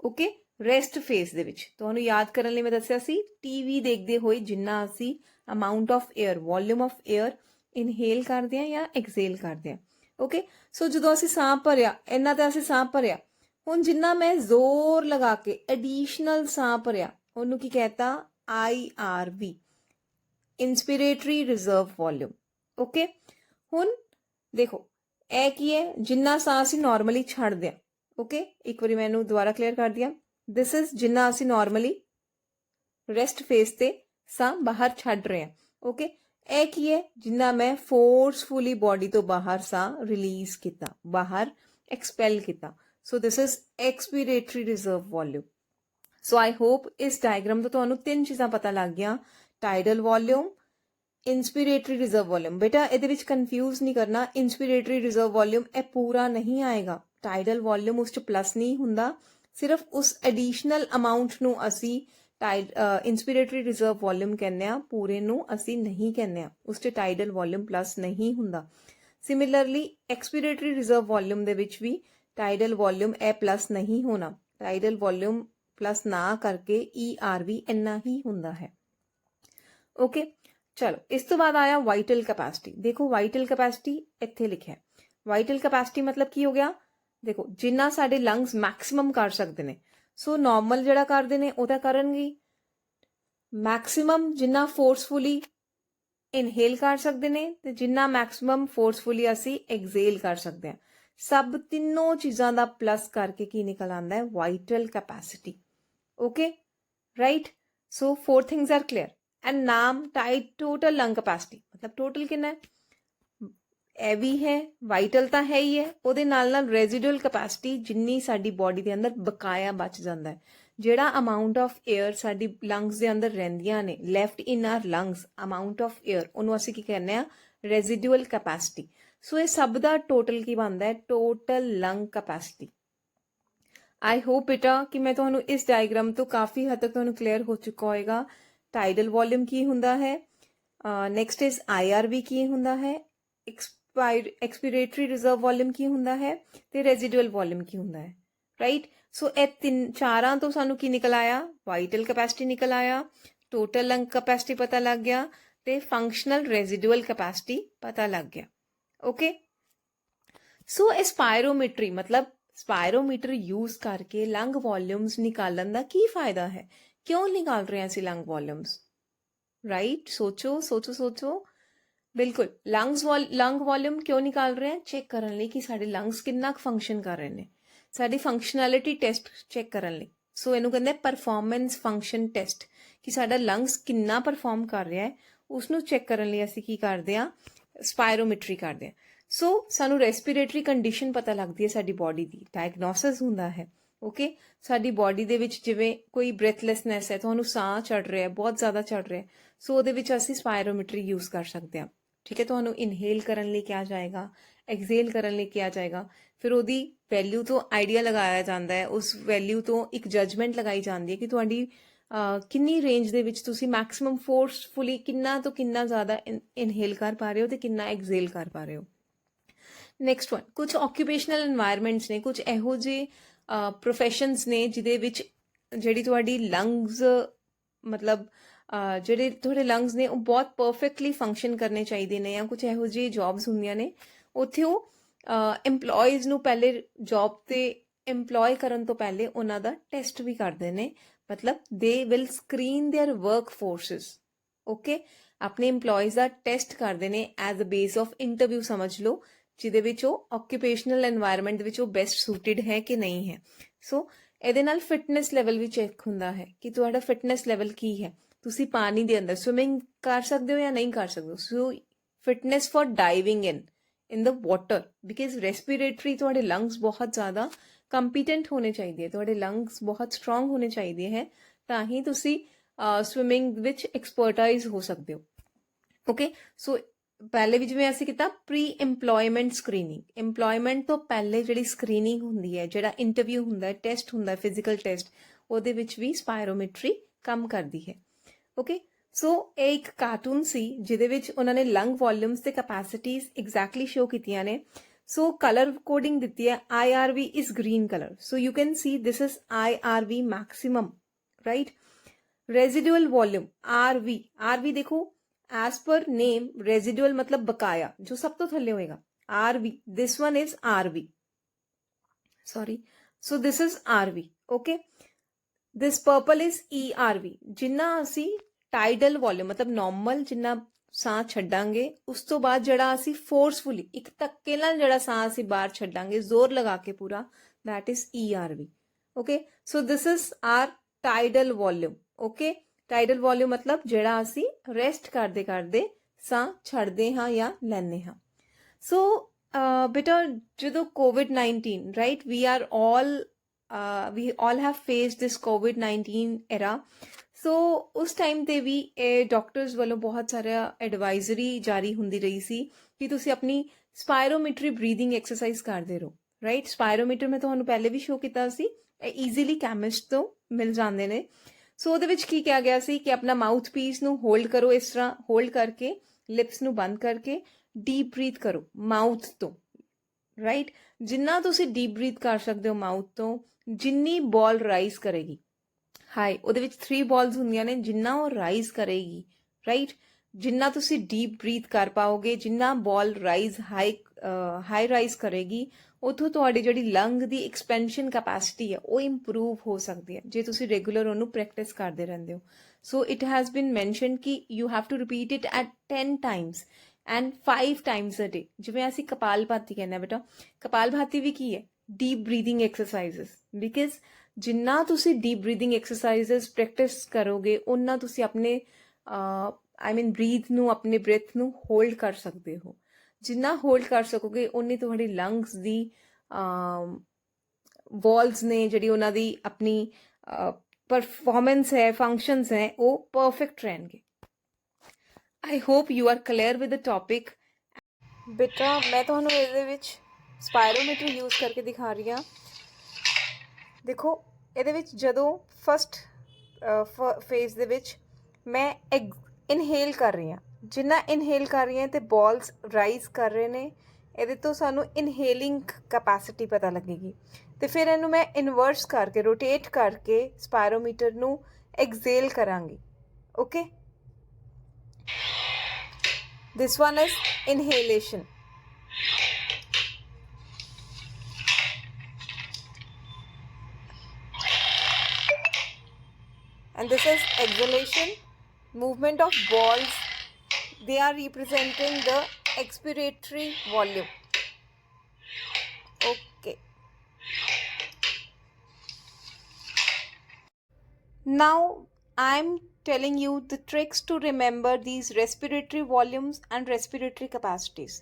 ओके, रेस्ट फेस दे विच तुहानू याद करन लई मैं दस्सिया सी टीवी देखदे होए जिन्ना असी amount of air, volume of air inhale करदे हां या एक्सेल करदे हां। ओके, सो जदों असी साह भरिया, इन्ना ते असी साह भरिया, हुण जिन्ना मैं जोर लगा के एडिशनल साह भरिया ਉਹਨੂੰ ਕੀ कहता? IRV, inspiratory reserve volume. Okay, ਹੁਣ देखो ਇਹ ਕੀ ਹੈ? ਜਿੰਨਾ ਸਾਹ ਅਸੀਂ ਨਾਰਮਲੀ ਛੱਡਦੇ ਆ। ਓਕੇ, ਇੱਕ ਵਾਰੀ ਮੈਂ ਇਹਨੂੰ ਦੁਬਾਰਾ ਕਲੀਅਰ ਕਰ ਦਿਆਂ। ਦਿਸ ਇਜ਼ ਜਿੰਨਾ ਅਸੀਂ ਨਾਰਮਲੀ ਰੈਸਟ ਫੇਸ ਤੇ ਸਾਹ ਬਾਹਰ ਛੱਡ ਰਹੇ ਆ। ਓਕੇ, ਇਹ ਕੀ ਹੈ? ਜਿੰਨਾ ਮੈਂ ਫੋਰਸਫੁਲੀ ਬੋਡੀ ਤੋਂ ਬਾਹਰ ਸਾਹ ਰਿਲੀਜ਼ ਕੀਤਾ, ਬਾਹਰ ਐਕਸਪੈਲ ਕੀਤਾ। So this is expiratory reserve volume. So I hope इस डायग्राम तो तुहानू 3 चीज़ां पता लग गया, tidal volume, inspiratory reserve volume. बेटा ये कन्फ्यूज नहीं करना, इंस्पिरेटरी रिजर्व वॉल्यूम ये पूरा नहीं आएगा, टाइडल वॉल्यूम उस प्लस नहीं हुंदा, सिर्फ उस एडिशनल अमाउंट नू असी इंस्पिरेटरी रिजर्व वॉल्यूम कहने आ, पूरे नू असी नहीं कहने आ, उस टाइडल वॉल्यूम प्लस नहीं हुंदा। सिमिलरली एक्सपीरेटरी रिजर्व वॉल्यूम दे विच भी टाइडल वॉल्यूम ए प्लस नहीं होना, टाइडल वॉल्यूम प्लस ना करके ERV इन्ना ही हुंदा है। ओके, चलो इस तो बाद आया वाइटल कैपेसिटी। देखो वाइटल कैपेसिटी इत्थे लिखा है। वाइटल कैपेसिटी मतलब की हो गया? देखो जिन्ना साडे लंग्स मैक्सिमम कर सकते हैं, सो नॉर्मल जिहड़ा करदे ने ओह तां करनगे, मैक्सिमम जिन्ना फोर्सफुली इनहेल कर सकते हैं ते जिन्ना मैक्सिमम फोर्सफुली असी एक्सेल कर सकते हैं। सब तीनों चीज़ों का प्लस करके की निकल आंदा है? Vital capacity. Okay, right. So 4 things are clear. And नाम टाइड टोटल लंग कैपेसिटी मतलब टोटल कितना है? ए भी है, वाइटल तो है ही है, ਉਹਦੇ ਨਾਲ रेजिडुअल कैपेसिटी जिन्नी साडी बॉडी के अंदर बकाया बच जाता है, ਜਿਹੜਾ amount of air sari lungs के अंदर ਰਹਿੰਦੀਆਂ ਨੇ, left in are lungs amount of air, ਉਹਨੂੰ ਅਸੀਂ ਕੀ ਕਹਿੰਦੇ ਆ? Residual capacity. ਸੋ ਇਹ ਸਭ ਦਾ ਟੋਟਲ ਕੀ ਬਣਦਾ ਹੈ, total lung capacity. I hope ਬੇਟਾ ਕਿ ਮੈਂ ਤੁਹਾਨੂੰ ਇਸ ਡਾਇਗਰਾਮ ਤੋਂ ਕਾਫੀ ਹੱਦ ਤੱਕ ਤੁਹਾਨੂੰ ਕਲੀਅਰ ਹੋ ਚੁੱਕਾ ਹੋਏਗਾ। ਟਾਈਡਲ ਵੋਲਿਊਮ ਕੀ ਹੁੰਦਾ ਹੈ, ਨੈਕਸਟ ਇਜ਼ IRV ਕੀ ਹੁੰਦਾ ਹੈ, ਐਕਸਪੀਰੇਟਰੀ ਰਿਜ਼ਰਵ ਵੋਲਿਊਮ ਕੀ ਹੁੰਦਾ ਹੈ, ਤੇ ਰੈਜ਼ੀਡੂਅਲ ਵੋਲਿਊਮ ਕੀ ਹੁੰਦਾ ਹੈ, ਰਾਈਟ। ਸੋ ਇਹ ਚਾਰਾਂ ਤੋਂ ਸਾਨੂੰ ਕੀ ਨਿਕਲ ਆਇਆ, ਵਾਈਟਲ ਕੈਪੈਸਿਟੀ ਨਿਕਲ ਆਇਆ, ਟੋਟਲ ਲੰਗ ਕੈਪੈਸਿਟੀ ਪਤਾ ਲੱਗ ਗਿਆ, ਤੇ ਫੰਕਸ਼ਨਲ ਰੈਜ਼ੀਡੂਅਲ ਕੈਪੈਸਿਟੀ ਪਤਾ ਲੱਗ ਗਿਆ। ਓਕੇ, ਸੋ ਇਹ ਸਪਾਇਰੋਮੀਟਰੀ ਮਤਲਬ ਸਪਾਇਰੋਮੀਟਰ ਯੂਜ਼ ਕਰਕੇ ਲੰਗ ਵੋਲਿਊਮਸ ਨਿਕਾਲਣ ਦਾ ਕੀ ਫਾਇਦਾ ਹੈ, ਕਿਉਂ ਨਿਕਾਲ ਰਹੇ ਹਾਂ ਅਸੀਂ ਲੰਗ ਵੋਲਿਊਮਸ, ਰਾਈਟ। ਸੋਚੋ। ਬਿਲਕੁਲ, ਲੰਗ ਵੋਲਿਊਮ ਕਿਉਂ ਨਿਕਾਲ ਰਹੇ ਹਾਂ, ਚੈੱਕ ਕਰਨ ਲਈ ਕਿ ਸਾਡੇ ਲੰਗਸ ਕਿੰਨਾ ਫੰਕਸ਼ਨ ਕਰ ਰਹੇ ਨੇ, ਸਾਡੀ ਫੰਕਸ਼ਨੈਲਿਟੀ ਟੈਸਟ ਚੈੱਕ ਕਰਨ ਲਈ। ਸੋ ਇਹਨੂੰ ਕਹਿੰਦੇ ਪਰਫਾਰਮੈਂਸ ਫੰਕਸ਼ਨ ਟੈਸਟ, ਕਿ ਸਾਡਾ ਲੰਗਸ ਕਿੰਨਾ ਪਰਫਾਰਮ ਕਰ ਰਿਹਾ ਹੈ, ਉਸਨੂੰ ਚੈੱਕ ਕਰਨ ਲਈ ਅਸੀਂ ਕੀ ਕਰਦੇ ਹਾਂ, ਸਪਾਇਰੋਮੀਟਰੀ ਕਰਦੇ ਹਾਂ। ਸੋ ਸਾਨੂੰ ਰੈਸਪੀਰੇਟਰੀ ਕੰਡੀਸ਼ਨ ਪਤਾ ਲੱਗਦੀ ਹੈ ਸਾਡੀ ਬੋਡੀ ਦੀ, ਡਾਇਗਨੋਸਿਸ ਹੁੰਦਾ ਹੈ। ਓਕੇ, ਸਾਡੀ ਬੋਡੀ ਦੇ ਵਿੱਚ ਜਿਵੇਂ ਕੋਈ ਬ੍ਰੈਥਲੈਸਨੈਸ ਹੈ, ਤੁਹਾਨੂੰ ਸਾਹ ਚੜ ਰਿਹਾ, ਬਹੁਤ ਜ਼ਿਆਦਾ ਚੜ ਰਿਹਾ, ਸੋ ਉਹਦੇ ਵਿੱਚ ਅਸੀਂ ਸਪਾਇਰੋਮੀਟਰੀ ਯੂਜ਼ ਕਰ ਸਕਦੇ ਹਾਂ। ਠੀਕ ਹੈ, ਤੁਹਾਨੂੰ ਇਨਹੇਲ ਕਰਨ ਲਈ ਕਿਹਾ ਜਾਏਗਾ, ਐਕਸੇਲ ਕਰਨ ਲਈ ਕਿਹਾ ਜਾਏਗਾ, ਫਿਰ ਉਹਦੀ ਵੈਲਿਊ ਤੋਂ ਆਈਡੀਆ ਲਗਾਇਆ ਜਾਂਦਾ ਹੈ, ਉਸ ਵੈਲਿਊ ਤੋਂ ਇੱਕ ਜਜਮੈਂਟ ਲਗਾਈ ਜਾਂਦੀ ਹੈ ਕਿ ਤੁਹਾਡੀ ਕਿੰਨੀ ਰੇਂਜ ਦੇ ਵਿੱਚ ਤੁਸੀਂ ਮੈਕਸਿਮਮ ਫੋਰਸਫੁਲੀ ਕਿੰਨਾ ਤੋਂ ਕਿੰਨਾ ਜ਼ਿਆਦਾ ਇਨਹੇਲ ਕਰ ਪਾ ਰਹੇ ਹੋ ਤੇ ਕਿੰਨਾ ਐਕਸੇਲ ਕਰ ਪਾ ਰਹੇ ਹੋ। ਨੈਕਸਟ ਵਨ, ਕੁਝ ਆਕਿਊਪੇਸ਼ਨਲ এনवायरमेंट्स ਨੇ, ਕੁਝ ਇਹੋ ਜਿਹੇ ਪ੍ਰੋਫੈਸ਼ਨਸ ਨੇ ਜਿਹਦੇ ਵਿੱਚ ਜਿਹੜੀ ਤੁਹਾਡੀ ਲੰਗਸ ਮਤਲਬ ਜਿਹੜੇ ਤੁਹਾਡੇ ਲੰਗਸ ਨੇ ਉਹ ਬਹੁਤ ਪਰਫੈਕਟਲੀ ਫੰਕਸ਼ਨ ਕਰਨੇ ਚਾਹੀਦੇ ਨੇ, ਜਾਂ ਕੁਝ ਇਹੋ ਜਿਹੀ ਜੌਬਸ ਹੁੰਦੀਆਂ ਨੇ ਉੱਥੇ ਉਹ EMPLOYEES ਨੂੰ ਪਹਿਲੇ ਜੌਬ ਤੇ EMPLOY ਕਰਨ ਤੋਂ ਪਹਿਲੇ ਉਹਨਾਂ ਦਾ ਟੈਸਟ ਵੀ ਕਰਦੇ ਨੇ, ਮਤਲਬ they will screen their work forces. Okay, ਆਪਣੇ EMPLOYEES ਦਾ ਟੈਸਟ ਕਰਦੇ ਨੇ as a base of interview ਸਮਝ ਲਓ, ਜਿਹਦੇ ਵਿੱਚ ਉਹ ਆਕਿਊਪੇਸ਼ਨਲ এনवायरमेंट ਦੇ ਵਿੱਚ ਉਹ ਬੈਸਟ ਸੂਟਡ ਹੈ ਕਿ ਨਹੀਂ ਹੈ। ਸੋ ਇਹਦੇ ਨਾਲ ਫਿਟਨੈਸ ਲੈਵਲ ਵੀ ਚੈੱਕ ਹੁੰਦਾ ਹੈ ਕਿ ਤੁਹਾਡਾ ਫਿਟਨੈਸ ਲੈਵਲ ਕੀ ਹੈ, ਤੁਸੀਂ ਪਾਣੀ ਦੇ ਅੰਦਰ ਸਵਿਮਿੰਗ ਕਰ ਸਕਦੇ ਹੋ ਜਾਂ ਨਹੀਂ ਕਰ ਸਕਦੇ ਹੋ। So fitness for diving in the water, because respiratory ਤੁਹਾਡੇ ਲੰਗਸ ਬਹੁਤ ਜ਼ਿਆਦਾ ਕੰਪੀਟੈਂਟ ਹੋਣੇ ਚਾਹੀਦੇ ਹੈ, ਤੁਹਾਡੇ ਲੰਗਸ ਬਹੁਤ ਸਟਰੋਂਗ ਹੋਣੇ ਚਾਹੀਦੇ ਹੈ, ਤਾਂ ਹੀ ਤੁਸੀਂ ਸਵਿਮਿੰਗ ਵਿੱਚ ਐਕਸਪਰਟਾਈਜ਼ ਹੋ ਸਕਦੇ ਹੋ। ਓਕੇ, ਸੋ ਪਹਿਲੇ ਵੀ ਜਿਵੇਂ ਅਸੀਂ ਕੀਤਾ ਪ੍ਰੀ EMPLOYMENT ਸਕਰੀਨਿੰਗ, EMPLOYMENT ਤੋਂ ਪਹਿਲੇ ਜਿਹੜੀ ਸਕਰੀਨਿੰਗ ਹੁੰਦੀ ਹੈ, ਜਿਹੜਾ ਇੰਟਰਵਿਊ ਹੁੰਦਾ ਹੈ, ਟੈਸਟ ਹੁੰਦਾ ਹੈ, ਫਿਜ਼ੀਕਲ ਟੈਸਟ, ਉਹਦੇ ਵਿੱਚ ਵੀ ਸਪਾਇਰੋਮੀਟਰੀ ਕੰਮ ਕਰਦੀ ਹੈ। ਓਕੇ, ਸੋ ਇਹ ਇੱਕ ਕਾਰਟੂਨ ਸੀ ਜਿਹਦੇ ਵਿੱਚ ਉਹਨਾਂ ਨੇ ਲੰਗ ਵੋਲਿਊਮਸ ਤੇ ਕੈਪੈਸਿਟੀਜ਼ ਐਗਜ਼ੈਕਟਲੀ ਸ਼ੋ ਕੀਤੀਆਂ ਨੇ। ਸੋ ਕਲਰ ਕੋਡਿੰਗ ਦਿੱਤੀ ਹੈ, IRV is green colour, so you can see this is IRV maximum, right. Residual volume RV देखो एज पर नेम रेजिडुअल मतलब बकाया जो सब तो थले होएगा, RV this one is RV, sorry, so this is RV। Okay, this purple is ERV, जिन्ना असी tidal volume मतलब नॉर्मल जिन्ना ਸਾਹ ਛੱਡਾਂਗੇ ਉਸ ਤੋਂ ਬਾਅਦ ਜਿਹੜਾ ਅਸੀਂ ਫੋਰਸਫੁਲੀ ਇੱਕ ਧੱਕੇ ਨਾਲ ਜਿਹੜਾ ਸਾਹ ਅਸੀਂ ਬਾਹਰ ਛੱਡਾਂਗੇ ਜ਼ੋਰ ਲਗਾ ਕੇ ਪੂਰਾ, that is ERV। okay, so this is our tidal volume। okay, tidal volume मतलब ਜਿਹੜਾ ਅਸੀਂ ਰੈਸਟ ਕਰਦੇ ਕਰਦੇ ਸਾਹ ਛੱਡਦੇ ਹਾਂ ਜਾਂ ਲੈਂਦੇ ਹਾਂ। ਸੋ ਬੇਟਾ ਜਦੋਂ COVID-19 right we all have faced this COVID-19 era। ਸੋ ਉਸ ਟਾਈਮ ਤੇ ਵੀ ਇਹ ਡਾਕਟਰਸ ਵੱਲੋਂ ਬਹੁਤ ਸਾਰਾ ਐਡਵਾਈਜ਼ਰੀ ਜਾਰੀ ਹੁੰਦੀ ਰਹੀ ਸੀ ਕਿ ਤੁਸੀਂ ਆਪਣੀ ਸਪਾਇਰੋਮੀਟਰੀ ਬਰੀਥਿੰਗ ਐਕਸਰਸਾਈਜ਼ ਕਰਦੇ ਰਹੋ, ਰਾਈਟ। ਸਪਾਇਰੋਮੀਟਰ ਮੈਂ ਤੁਹਾਨੂੰ ਪਹਿਲੇ ਵੀ ਸ਼ੋ ਕੀਤਾ ਸੀ, ਇਹ ਈਜ਼ੀਲੀ ਕੈਮਿਸਟ ਤੋਂ ਮਿਲ ਜਾਂਦੇ ਨੇ। ਸੋ ਉਹਦੇ ਵਿੱਚ ਕੀ ਕਿਹਾ ਗਿਆ ਸੀ ਕਿ ਆਪਣਾ ਮਾਊਥ ਪੀਸ ਨੂੰ ਹੋਲਡ ਕਰੋ, ਇਸ ਤਰ੍ਹਾਂ ਹੋਲਡ ਕਰਕੇ ਲਿਪਸ ਨੂੰ ਬੰਦ ਕਰਕੇ ਡੀਪ ਬਰੀਥ ਕਰੋ ਮਾਊਥ ਤੋਂ, ਰਾਈਟ। ਜਿੰਨਾ ਤੁਸੀਂ ਡੀਪ ਬਰੀਥ ਕਰ ਸਕਦੇ ਹੋ ਮਾਊਥ ਤੋਂ, ਜਿੰਨੀ ਬॉल ਰਾਈਜ਼ ਕਰੇਗੀ ਹਾਈ, ਉਹਦੇ ਵਿੱਚ 3 balls ਹੁੰਦੀਆਂ ਨੇ, ਜਿੰਨਾ ਉਹ ਰਾਈਜ਼ ਕਰੇਗੀ, ਰਾਈਟ, ਜਿੰਨਾ ਤੁਸੀਂ ਡੀਪ ਬਰੀਥ ਕਰ ਪਾਓਗੇ, ਜਿੰਨਾ ਬॉल ਰਾਈਜ਼ ਹਾਈ ਰਾਈਜ਼ ਕਰੇਗੀ, ਉਥੋਂ ਤੁਹਾਡੀ ਜਿਹੜੀ ਲੰਗ ਦੀ ਐਕਸਪੈਂਸ਼ਨ ਕੈਪੈਸਿਟੀ ਹੈ ਉਹ ਇੰਪਰੂਵ ਹੋ ਸਕਦੀ ਹੈ ਜੇ ਤੁਸੀਂ ਰੈਗੂਲਰ ਉਹਨੂੰ ਪ੍ਰੈਕਟਿਸ ਕਰਦੇ ਰਹਿੰਦੇ ਹੋ। So it has been mentioned ਕਿ you have to repeat it at 10 times and 5 times a day। ਜਿਵੇਂ ਅਸੀਂ ਕਪਾਲਭਾਤੀ ਕਹਿੰਦੇ ਬੇਟਾ, ਕਪਾਲਭਾਤੀ ਵੀ ਕੀ ਹੈ, ਡੀਪ ਬਰੀਥਿੰਗ ਐਕਸਰਸਾਈਜ਼ਸ, ਬਿਕਾਜ਼ ਜਿੰਨਾ ਤੁਸੀਂ ਡੀਪ ਬਰੀਥਿੰਗ ਐਕਸਰਸਾਈਜ਼ਸ ਪ੍ਰੈਕਟਿਸ ਕਰੋਗੇ ਉਨਾ ਤੁਸੀਂ ਆਪਣੇ ਬਰੀਥ ਨੂੰ, ਆਪਣੇ ਬ੍ਰੈਥ ਨੂੰ ਹੋਲਡ ਕਰ ਸਕਦੇ ਹੋ। ਜਿੰਨਾ ਹੋਲਡ ਕਰ ਸਕੋਗੇ ਉਨੀ ਤੁਹਾਡੀ ਲੰਗਸ ਦੀ ਵਾਲਸ ਨੇ ਜਿਹੜੀ ਉਹਨਾਂ ਦੀ ਆਪਣੀ ਪਰਫਾਰਮੈਂਸ ਹੈ, ਫੰਕਸ਼ਨਸ ਹੈ, ਉਹ ਪਰਫੈਕਟ ਰਹਿਣਗੇ। I hope you are clear with the topic ਬੇਟਾ ਮੈਂ ਤੁਹਾਨੂੰ ਇਹਦੇ ਵਿੱਚ ਸਪਾਇਰੋਮੀਟਰ ਯੂਜ਼ ਕਰਕੇ ਦਿਖਾ ਰਹੀ ਹਾਂ। ਦੇਖੋ ਇਹਦੇ ਵਿੱਚ ਜਦੋਂ ਫਸਟ ਫੇਜ਼ ਦੇ ਵਿੱਚ ਮੈਂ ਇਨਹੇਲ ਕਰ ਰਹੀ ਹਾਂ, ਜਿੰਨਾ ਇਨਹੇਲ ਕਰ ਰਹੀ ਹਾਂ ਤੇ ਬॉल्स ਰਾਈਜ਼ ਕਰ ਰਹੇ ਨੇ, ਇਹਦੇ ਤੋਂ ਸਾਨੂੰ ਇਨਹੇਲਿੰਗ ਕੈਪੈਸਿਟੀ ਪਤਾ ਲੱਗੇਗੀ। ਤੇ ਫਿਰ ਇਹਨੂੰ ਮੈਂ ਇਨਵਰਸ ਕਰਕੇ ਰੋਟੇਟ ਕਰਕੇ ਸਪਾਇਰੋਮੀਟਰ ਨੂੰ ਐਕਸੇਲ ਕਰਾਂਗੀ। Okay, this one is inhalation and this is exhalation, movement of balls. They are representing the expiratory volume. Okay, now I'm telling you the tricks to remember these respiratory volumes and respiratory capacities.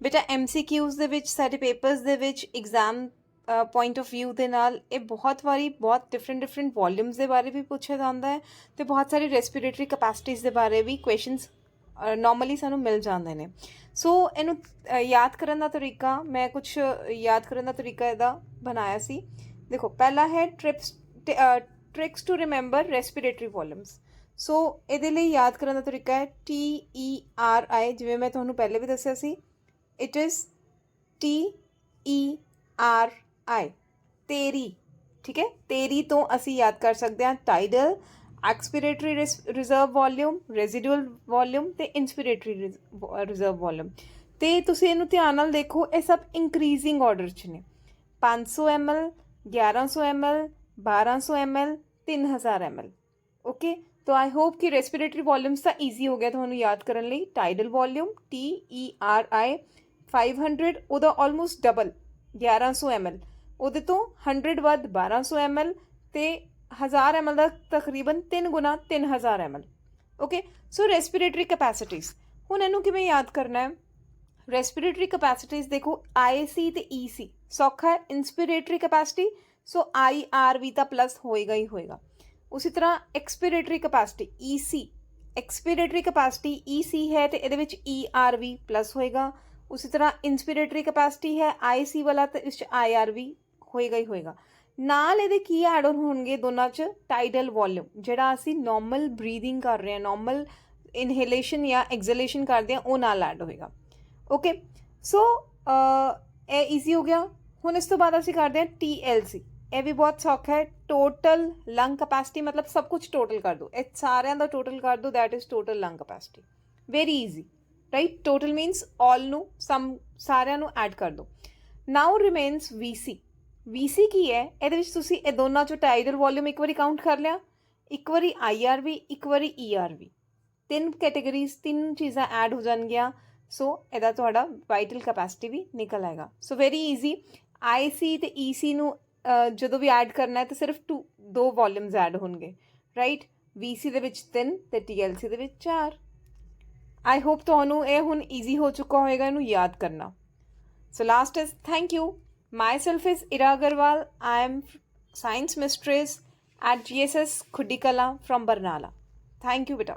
ਬੇਟਾ MCQs ਦੇ ਵਿੱਚ, ਸਾਡੇ papers ਦੇ ਵਿੱਚ, exam point of view ਦੇ ਨਾਲ ਇਹ ਬਹੁਤ ਵਾਰੀ ਬਹੁਤ ਡਿਫਰੈਂਟ ਵੋਲਿਊਮਸ ਦੇ ਬਾਰੇ ਵੀ ਪੁੱਛਿਆ ਜਾਂਦਾ ਹੈ ਤੇ ਬਹੁਤ ਸਾਰੀ ਰੈਸਪੀਰੇਟਰੀ ਕੈਪੈਸਿਟੀਜ਼ ਦੇ ਬਾਰੇ ਵੀ ਕੁਐਸਚਨਸ ਨੋਰਮਲੀ ਸਾਨੂੰ ਮਿਲ ਜਾਂਦੇ ਨੇ। ਸੋ ਇਹਨੂੰ ਯਾਦ ਕਰਨ ਦਾ ਤਰੀਕਾ, ਮੈਂ ਕੁਝ ਯਾਦ ਕਰਨ ਦਾ ਤਰੀਕਾ ਇਹਦਾ ਬਣਾਇਆ ਸੀ। ਦੇਖੋ ਪਹਿਲਾ ਹੈ ਟ੍ਰਿਕਸ ਟੂ ਰਿਮੈਂਬਰ ਰੈਸਪੀਰੇਟਰੀ ਵੋਲਿਊਮਸ। ਸੋ ਇਹਦੇ ਲਈ ਯਾਦ ਕਰਨ ਦਾ ਤਰੀਕਾ ਹੈ TERI, ਜਿਵੇਂ ਮੈਂ ਤੁਹਾਨੂੰ ਪਹਿਲੇ ਵੀ ਦੱਸਿਆ ਸੀ, ਇਟ ਇਜ਼ TERI, ਤੇਰੀ। ਠੀਕ ਹੈ, ਤੇਰੀ ਤੋਂ ਅਸੀਂ ਯਾਦ ਕਰ ਸਕਦੇ ਹਾਂ tidal, ਐਕਸਪੀਰੇਟਰੀ reserve volume, residual volume ਤੇ ਇਨਸਪੀਰੇਟਰੀ ਰਿਜ਼ਰਵ ਵੋਲਿਊਮ। ਤੇ ਤੁਸੀਂ ਇਹਨੂੰ ਧਿਆਨ ਨਾਲ ਦੇਖੋ, ਇਹ ਸਭ ਇੰਕਰੀਜ਼ਿੰਗ ਆਰਡਰ 'ਚ ਨੇ। 500 ml, 1100 ml, 1200 ml, 3000 ml। Okay, तो आई होप कि रेस्पिरेटरी वॉल्यूम्स ਤਾਂ ਈਜ਼ੀ ਹੋ ਗਿਆ ਤੁਹਾਨੂੰ ਯਾਦ ਕਰਨ ਲਈ। ਟਾਈਡਲ ਵੋਲਿਊਮ TERI 500, ਉਹਦਾ ਆਲਮੋਸਟ ਡਬਲ 1100 ml, ਉਹਦੇ ਤੋਂ 100 ਵੱਧ 1200 ml ਤੇ 1000 ml ਦਾ ਤਕਰੀਬਨ 3 ਗੁਣਾ 3000 ml। ਓਕੇ, ਸੋ ਰੈਸਪੀਰੇਟਰੀ ਕੈਪੈਸਿਟੀਜ਼, ਹੁਣ ਇਹਨੂੰ ਕਿਵੇਂ ਯਾਦ ਕਰਨਾ ਹੈ? ਰੈਸਪੀਰੇਟਰੀ ਕੈਪੈਸਿਟੀਜ਼ ਦੇਖੋ IC ਤੇ EC ਸੌਖਾ ਹੈ। ਇਨਸਪੀਰੇਟਰੀ ਕੈਪੈਸਿਟੀ, ਸੋ IRV ਤਾਂ ਪਲੱਸ ਹੋਏਗਾ ਹੀ ਹੋਏਗਾ। ਉਸੇ ਤਰ੍ਹਾਂ ਐਕਸਪੀਰੇਟਰੀ ਕੈਪੈਸਿਟੀ EC, ਐਕਸਪੀਰੇਟਰੀ ਕੈਪੈਸਿਟੀ EC ਹੈ ਤੇ ਇਹਦੇ ਵਿੱਚ ERV ਪਲੱਸ ਹੋਏਗਾ। ਉਸੇ ਤਰ੍ਹਾਂ ਇਨਸਪੀਰੇਟਰੀ ਕੈਪੈਸਿਟੀ ਹੈ IC ਵਾਲਾ ਤੇ ਇਸ 'ਚ IRV ਹੋਏਗਾ ਹੀ ਹੋਏਗਾ। ਨਾਲ ਇਹਦੇ ਕੀ ਐਡ ਆਨ ਹੋਣਗੇ ਦੋਨਾਂ 'ਚ? ਟਾਈਡਲ ਵੋਲਿਊਮ, ਜਿਹੜਾ ਅਸੀਂ ਨੋਰਮਲ ਬਰੀਦਿੰਗ ਕਰ ਰਹੇ ਹਾਂ, ਨੋਰਮਲ ਇਨਹੇਲੇਸ਼ਨ ਜਾਂ ਐਕਸਹੇਲੇਸ਼ਨ ਕਰਦੇ ਹਾਂ, ਉਹ ਨਾਲ ਐਡ ਹੋਏਗਾ। ਓਕੇ, ਸੋ ਇਹ ਈਜ਼ੀ ਹੋ ਗਿਆ। ਹੁਣ ਇਸ ਤੋਂ ਬਾਅਦ ਅਸੀਂ ਕਰਦੇ ਹਾਂ TLC। ਇਹ ਵੀ ਬਹੁਤ ਸੌਖਾ ਹੈ। ਟੋਟਲ ਲੰਗ ਕੈਪੈਸਿਟੀ, ਮਤਲਬ ਸਭ ਕੁਝ ਟੋਟਲ ਕਰ ਦਿਓ, ਇਹ ਸਾਰਿਆਂ ਦਾ ਟੋਟਲ ਕਰ ਦਿਓ, that is total lung capacity. Very easy, right? Total means all ਨੂੰ, ਸਾਰਿਆਂ ਨੂੰ ਐਡ ਕਰ ਦਿਓ। Now remains VC। VC ਕੀ ਹੈ? ਇਹਦੇ ਵਿੱਚ ਤੁਸੀਂ ਇਹ ਦੋਨਾਂ 'ਚੋਂ ਟਾਈਡਲ ਵੋਲਿਊਮ ਇੱਕ ਵਾਰੀ ਕਾਊਂਟ ਕਰ ਲਿਆ, ਇੱਕ ਵਾਰੀ IRV, ਇੱਕ ਵਾਰੀ ERV, 3 ਕੈਟੇਗਰੀਜ਼, 3 ਚੀਜ਼ਾਂ ਐਡ ਹੋ ਜਾਣਗੀਆਂ। ਸੋ ਇਹਦਾ ਤੁਹਾਡਾ ਵਾਈਟਲ ਕੈਪੈਸਿਟੀ ਵੀ ਨਿਕਲ ਆਏਗਾ। So very easy. IC ਤੇ EC ਨੂੰ ਜਦੋਂ ਵੀ ਐਡ ਕਰਨਾ ਹੈ ਤਾਂ ਸਿਰਫ 2 ਵੋਲਿਊਮਸ ਐਡ ਹੋਣਗੇ, ਰਾਈਟ? VC ਦੇ ਵਿੱਚ 3 ਤੇ TLC ਦੇ ਵਿੱਚ 4। ਆਈ ਹੋਪ ਤੁਹਾਨੂੰ ਇਹ ਹੁਣ ਈਜ਼ੀ ਹੋ ਚੁੱਕਾ ਹੋਏਗਾ ਇਹਨੂੰ ਯਾਦ ਕਰਨਾ। So last is thank you. My self is Ira Agarwal. I am science mistress at GSS Khuddi Kala from Barnala. Thank you, beta.